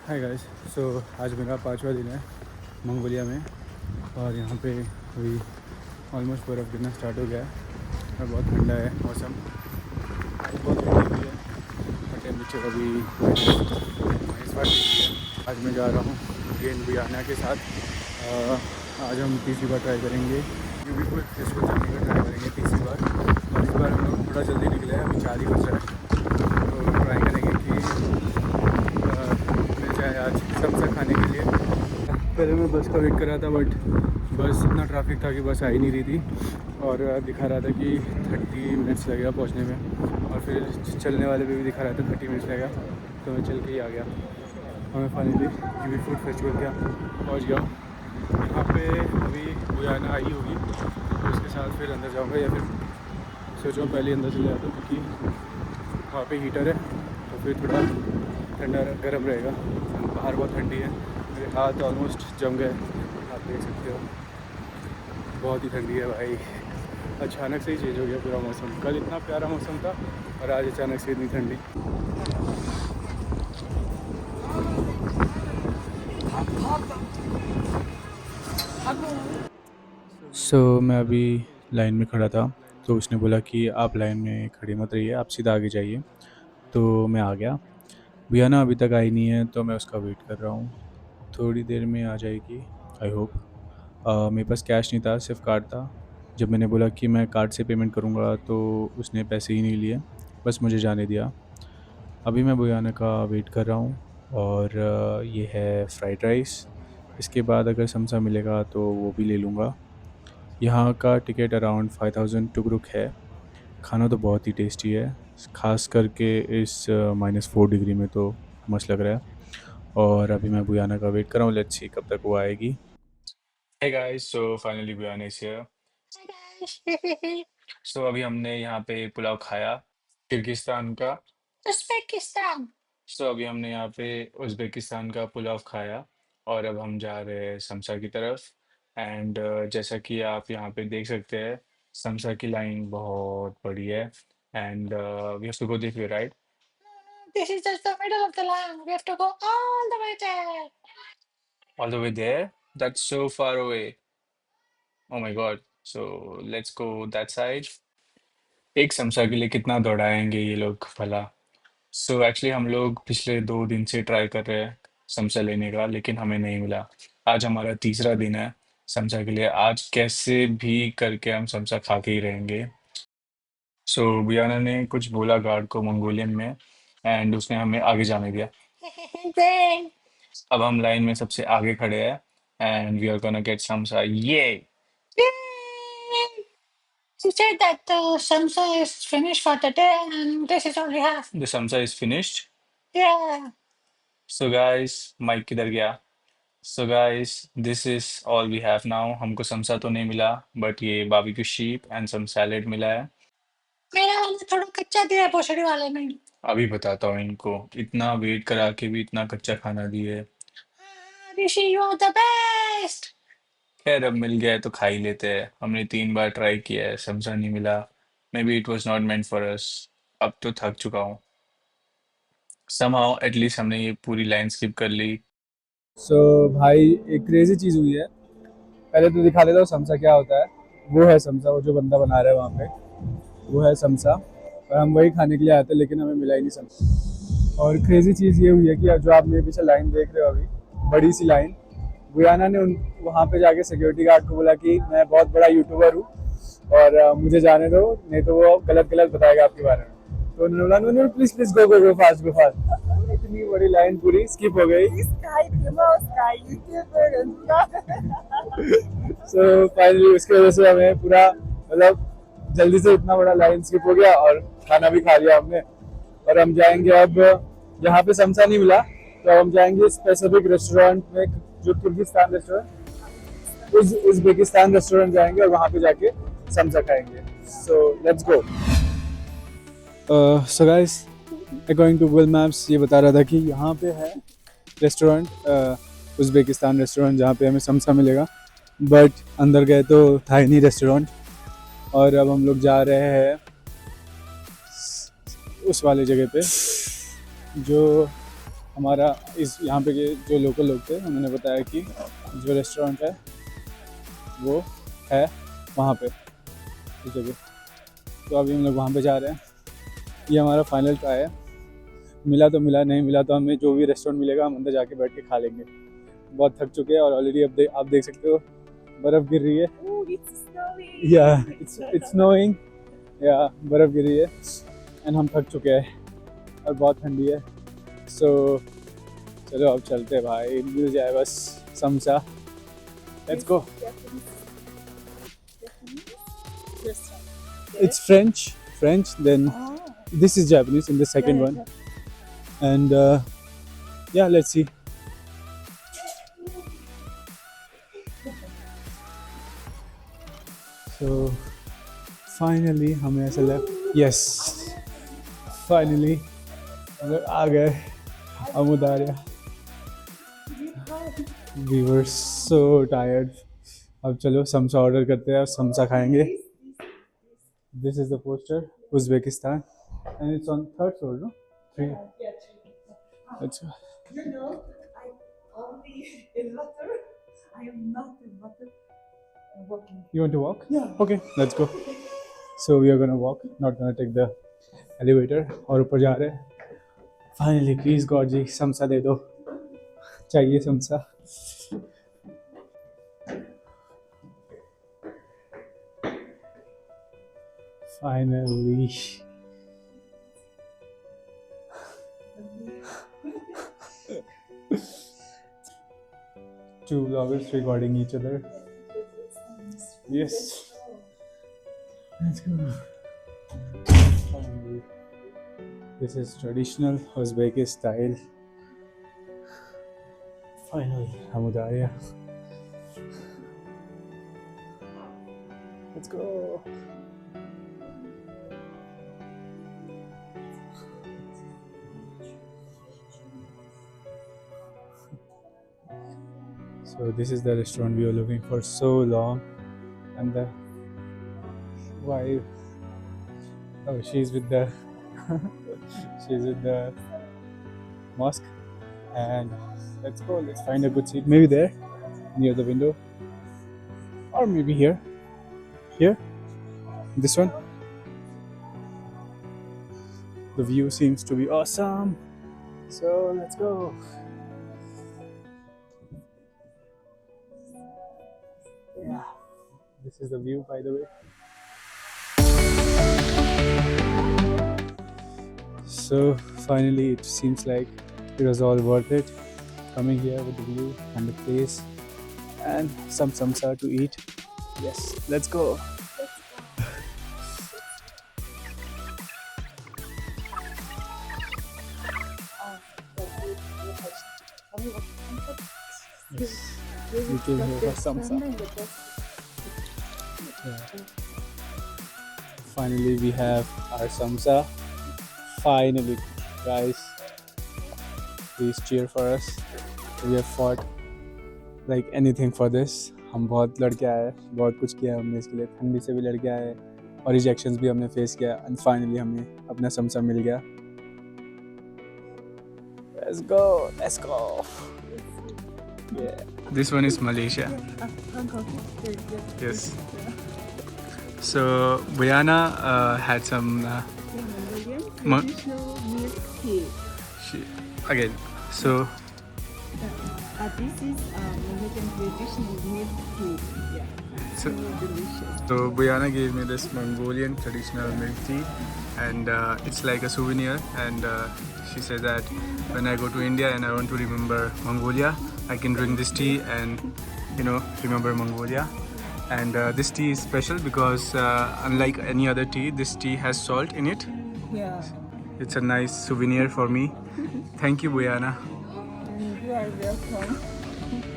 Hi guys. सो आज मेरा 5वां दिन है मंगोलिया में और यहाँ पे अभी ऑलमोस्ट बर्फ़ गिरना स्टार्ट हो गया है और बहुत ठंडा है मौसम। बहुत ठंडी हुई है और टेम्परेचर अभी -1 डिग्री है। आज मैं जा रहा हूँ गेन गुयाना के साथ। आज हम तीसरी बार ट्राई करेंगे यूबी फूड फेस्टिवल जाने का ट्राई करेंगे तीसरी बार। और इस बार हम लोग थोड़ा जल्दी निकले हैं, अभी 4 ही बज रहा है। तो ट्राई करेंगे कि मिल जाए आज समोसा खाने के लिए। पहले मैं बस का वेट कर रहा था बट बस इतना ट्रैफिक था कि बस आ ही नहीं रही थी और दिखा रहा था कि 30 मिनट्स लगेगा पहुंचने में और फिर चलने वाले पे भी दिखा रहा था 30 मिनट्स लगेगा। तो मैं चल के ही आ गया और मैं फाइनली यूबी फूड फेस्टिवल क्या पहुँच गया हूँ। यहाँ पे अभी गुयाना आई होगी तो उसके साथ फिर अंदर जाऊँगा या फिर सोच रहा हूँ पहले अंदर चले जाता हूँ क्योंकि वहाँ पे हीटर है तो फिर थोड़ा ठंडा गर्म रहेगा। बाहर बहुत ठंडी है, मेरे हाथ ऑलमोस्ट जम गए, आप देख सकते हो। बहुत ही ठंडी है भाई। अचानक से ही चेंज हो गया पूरा मौसम। कल इतना प्यारा मौसम था और आज अचानक से इतनी ठंडी। मैं अभी लाइन में खड़ा था तो उसने बोला कि आप लाइन में खड़े मत रहिए, आप सीधा आगे जाइए। तो मैं आ गया। भैया ना अभी तक आई नहीं है तो मैं उसका वेट कर रहा हूँ। थोड़ी देर में आ जाएगी आई होप। मेरे पास कैश नहीं था, सिर्फ कार्ड था। जब मैंने बोला कि मैं कार्ड से पेमेंट करूँगा तो उसने पैसे ही नहीं लिए, बस मुझे जाने दिया। अभी मैं बुयाना का वेट कर रहा हूँ और ये है फ्राइड राइस। इसके बाद अगर समोसा मिलेगा तो वो भी ले लूँगा। यहाँ का टिकट अराउंड 5000 टुकरुक है। खाना तो बहुत ही टेस्टी है, ख़ास करके इस -4 डिग्री में तो मस्त लग रहा है। और अभी मैं बुयाना का वेट कर रहा हूँ, लेट्स सी कब तक वो आएगी। Hey guys, so finally Bhuyan is here. So अभी हमने यहाँ पे पुलाव खाया किर्गिस्तान का। उज़्बेकिस्तान। अभी हमने यहाँ पे उज़्बेकिस्तान का पुलाव खाया और अब हम जा रहे हैं समसा की तरफ। एंड जैसा कि आप यहाँ पे देख सकते हैं, समसा की लाइन बहुत बड़ी है and we have to go this way, right? This is just the middle of the line. We have to go all the way there. All the way there? That's so far away. Oh my God. So let's go that side. एक समोसा के लिए कितना दौड़ाएंगे ये लोग भला। So actually हम लोग पिछले 2 दिन से ट्राई कर रहे हैं समोसा लेने का, लेकिन हमें नहीं मिला। आज हमारा तीसरा दिन है समोसा के लिए। आज कैसे भी करके हम समोसा खा के ही रहेंगे। सो बियाना ने कुछ बोला गार्ड को मंगोलियन में एंड उसने हमें आगे जाने दिया। अब हम लाइन में सबसे आगे खड़े हैं and we are gonna get samosa. ये She said that the samsa is finished for the day and this is all we have. The samsa is finished? Yeah. So guys, mic किधर गया? So guys, this is all we have now. हमको समसा तो नहीं मिला but ये barbecue sheep and some salad मिला है। मेरा वाला थोड़ा कच्चा दिया है भोसड़ी वाले में। अभी बताता हूँ इनको, इतना वेट करा के भी इतना कच्चा खाना दिए। ऋषि यू आर द बेस्ट। खैर अब मिल गया है तो खा ही लेते हैं। हमने 3 बार ट्राई किया है, समझा नहीं मिला। May be it was not meant for us. अब तो थक चुका हूँ। समहाउ एटलीस्ट हमने ये पूरी लाइन स्किप कर ली। भाई एक क्रेजी चीज़ हुई है। पहले तो दिखा देता हूँ समसा क्या होता है। वो है समसा, वो जो बंदा बना रहा है वहाँ पे, वो है समसा। और हम वही खाने के लिए आए थे लेकिन हमें मिला ही नहीं समसा। और क्रेजी चीज़ ये हुई है कि जो आप मेरे पीछे लाइन देख रहे हो अभी, बड़ी सी लाइन, गुयाना ने उन वहाँ पे जाके सिक्योरिटी गार्ड को बोला कि मैं बहुत बड़ा यूट्यूबर हूँ और मुझे जाने दो, नहीं तो वो गलत गलत बताएगा आपके बारे में। तो उन्होंने बोला no no please please go go go fast go fast. इतनी बड़ी लाइन पूरी स्किप हो गई। फाइनली उसकी वजह से हमें पूरा मतलब जल्दी से इतना बड़ा लाइन स्किप हो गया और खाना भी खा लिया हमने। और हम जाएंगे अब, यहाँ पे समसा नहीं मिला तो हम जाएंगे स्पेसिफिक रेस्टोरेंट में, जो किर्गिस्तान रेस्टोरेंट, उज़्बेकिस्तान रेस्टोरेंट जाएंगे और वहाँ पे जाके समसा खाएंगे। So let's go. So guys, according to Google Maps ये बता रहा था कि यहाँ पे है रेस्टोरेंट, उज़्बेकिस्तान रेस्टोरेंट, जहाँ पे हमें समसा मिलेगा। बट अंदर गए तो था ही नहीं रेस्टोरेंट। और अब हम लोग जा रहे हैं उस वाले जगह पे जो हमारा इस यहाँ पे के जो लोकल लोग थे उन्होंने बताया कि जो रेस्टोरेंट है वो है वहाँ पे उस जगह। तो अभी हम लोग वहाँ पे जा रहे हैं। ये हमारा फाइनल ट्राई है। मिला तो मिला, नहीं मिला तो हमें जो भी रेस्टोरेंट मिलेगा हम अंदर जाके बैठ के खा लेंगे। बहुत थक चुके हैं और ऑलरेडी अब आप देख सकते हो बर्फ़ गिर रही है। या इट्स स्नोइंग, या बर्फ़ गिर रही है एंड हम थक चुके हैं और बहुत ठंडी है। सो चलो अब चलते हैं भाई, मिल जाए बस samosa. Let's go. It's French. Then this is Japanese in the second one, and yeah, let's see. So finally हमें ऐसा लगा, yes, finally हम लोग आ गए अमुदारिया। We were so tired. अब चलो समोसा ऑर्डर करते हैं और समोसा खाएंगे। This is the poster, Uzbekistan, and it's on third floor, no? 3. Let's go. You know, I only in water. I am not in water walking. You want to walk? Yeah. Okay, let's go. So we are gonna walk, not gonna take the elevator. और ऊपर जा रहे हैं। Finally, please God जी समोसा दे दो, चाहिए samosa. Finally. Two vloggers recording each other. Yes. Let's go. Finally. This is traditional Uzbeki style. Finally, Amudarya. Let's go. So this is the restaurant we were looking for so long, and the wife. Oh, she's with the mosque. And let's go. Let's find a good seat. Maybe there, near the window, or maybe here. Here, this one. The view seems to be awesome. So let's go. Yeah, this is the view, by the way. So finally, it seems like it was all worth it. Coming here with the view and the place and some samsa to eat. Yes, let's go. Yes. We came here for samsa. Yeah. Finally, we have our samsa. Finally, guys, please cheer for us. We have fought like anything for this. हम बहुत लड़ के आए, बहुत कुछ किया हमने इसके लिए। ठंडी से भी लड़ के आए और रिजेक्शंस भी हमने फेस किया, एंड फाइनली हमें अपना समसा मिल गया। Let's go, let's go. Yeah. This one is Malaysia. Yes. So Buyana had some traditional milk tea. again. So This is Malaysian traditional milk tea. Yeah. So, delicious. so Buyana gave me this Mongolian traditional milk tea, and it's like a souvenir. And she said that when I go to India and I want to remember Mongolia, I can drink this tea and remember Mongolia. And this tea is special because unlike any other tea, this tea has salt in it. Yeah. It's a nice souvenir for me. Thank you, Buyana. And you are welcome.